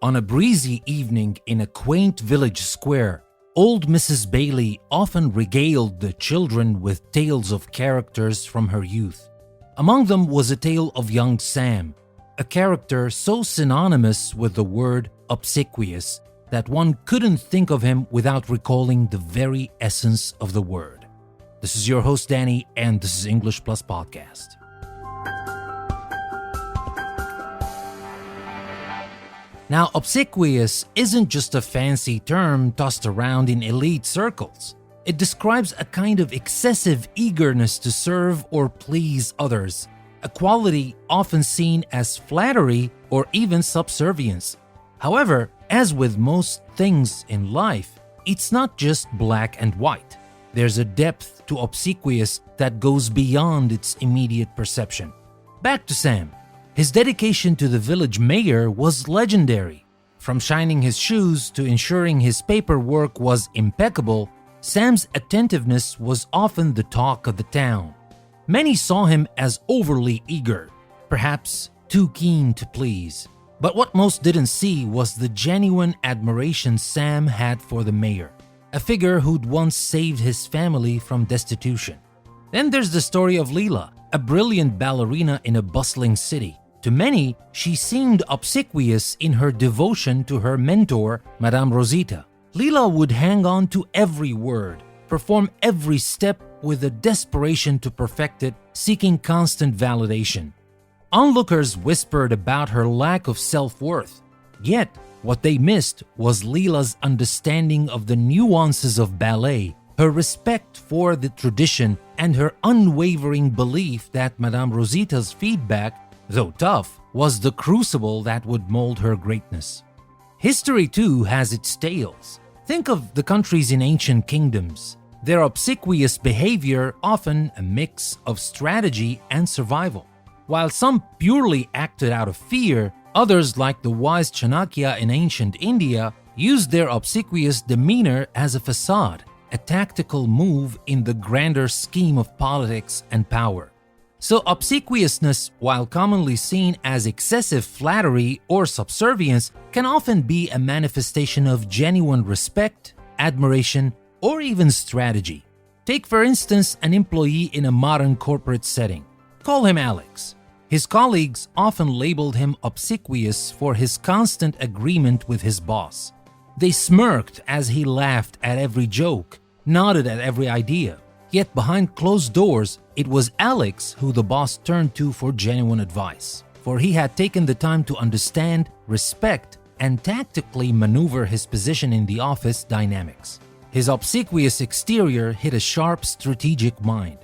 On a breezy evening in a quaint village square, old Mrs. Bailey often regaled the children with tales of characters from her youth. Among them was a tale of young Sam, a character so synonymous with the word obsequious that one couldn't think of him without recalling the very essence of the word. This is your host Danny, and this is English Plus Podcast. Now, obsequious isn't just a fancy term tossed around in elite circles. It describes a kind of excessive eagerness to serve or please others, a quality often seen as flattery or even subservience. However, as with most things in life, it's not just black and white. There's a depth to obsequious that goes beyond its immediate perception. Back to Sam. His dedication to the village mayor was legendary. From shining his shoes to ensuring his paperwork was impeccable, Sam's attentiveness was often the talk of the town. Many saw him as overly eager, perhaps too keen to please. But what most didn't see was the genuine admiration Sam had for the mayor, a figure who'd once saved his family from destitution. Then there's the story of Leela, a brilliant ballerina in a bustling city. To many, she seemed obsequious in her devotion to her mentor, Madame Rosita. Leela would hang on to every word, perform every step with a desperation to perfect it, seeking constant validation. Onlookers whispered about her lack of self-worth. Yet, what they missed was Leela's understanding of the nuances of ballet, her respect for the tradition, and her unwavering belief that Madame Rosita's feedback, though tough, was the crucible that would mold her greatness. History too has its tales. Think of the countries in ancient kingdoms. Their obsequious behavior often a mix of strategy and survival. While some purely acted out of fear, others like the wise Chanakya in ancient India used their obsequious demeanor as a facade, a tactical move in the grander scheme of politics and power. So obsequiousness, while commonly seen as excessive flattery or subservience, can often be a manifestation of genuine respect, admiration, or even strategy. Take for instance an employee in a modern corporate setting. Call him Alex. His colleagues often labeled him obsequious for his constant agreement with his boss. They smirked as he laughed at every joke, nodded at every idea. Yet behind closed doors, it was Alex who the boss turned to for genuine advice, for he had taken the time to understand, respect, and tactically maneuver his position in the office dynamics. His obsequious exterior hid a sharp strategic mind.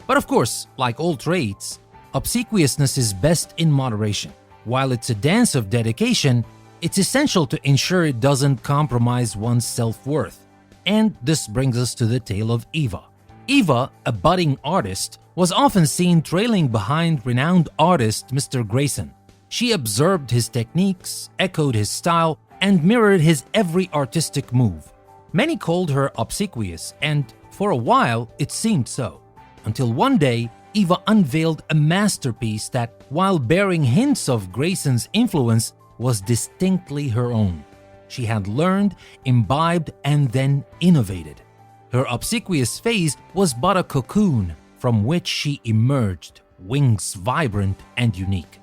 But of course, like all traits, obsequiousness is best in moderation. While it's a dance of dedication, it's essential to ensure it doesn't compromise one's self-worth. And this brings us to the tale of Eva. Eva, a budding artist, was often seen trailing behind renowned artist Mr. Grayson. She observed his techniques, echoed his style, and mirrored his every artistic move. Many called her obsequious, and for a while it seemed so. Until one day, Eva unveiled a masterpiece that, while bearing hints of Grayson's influence, was distinctly her own. She had learned, imbibed, and then innovated. Her obsequious phase was but a cocoon from which she emerged, wings vibrant and unique.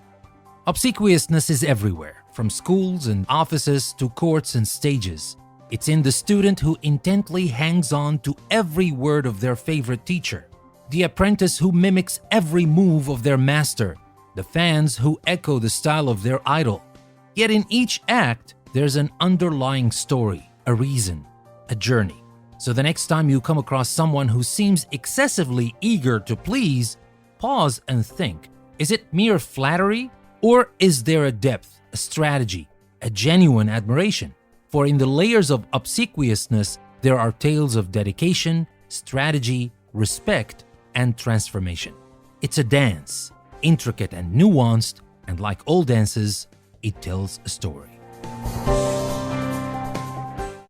Obsequiousness is everywhere, from schools and offices to courts and stages. It's in the student who intently hangs on to every word of their favorite teacher, the apprentice who mimics every move of their master, the fans who echo the style of their idol. Yet in each act, there's an underlying story, a reason, a journey. So the next time you come across someone who seems excessively eager to please, pause and think, is it mere flattery? Or is there a depth, a strategy, a genuine admiration? For in the layers of obsequiousness, there are tales of dedication, strategy, respect, and transformation. It's a dance, intricate and nuanced, and like all dances, it tells a story.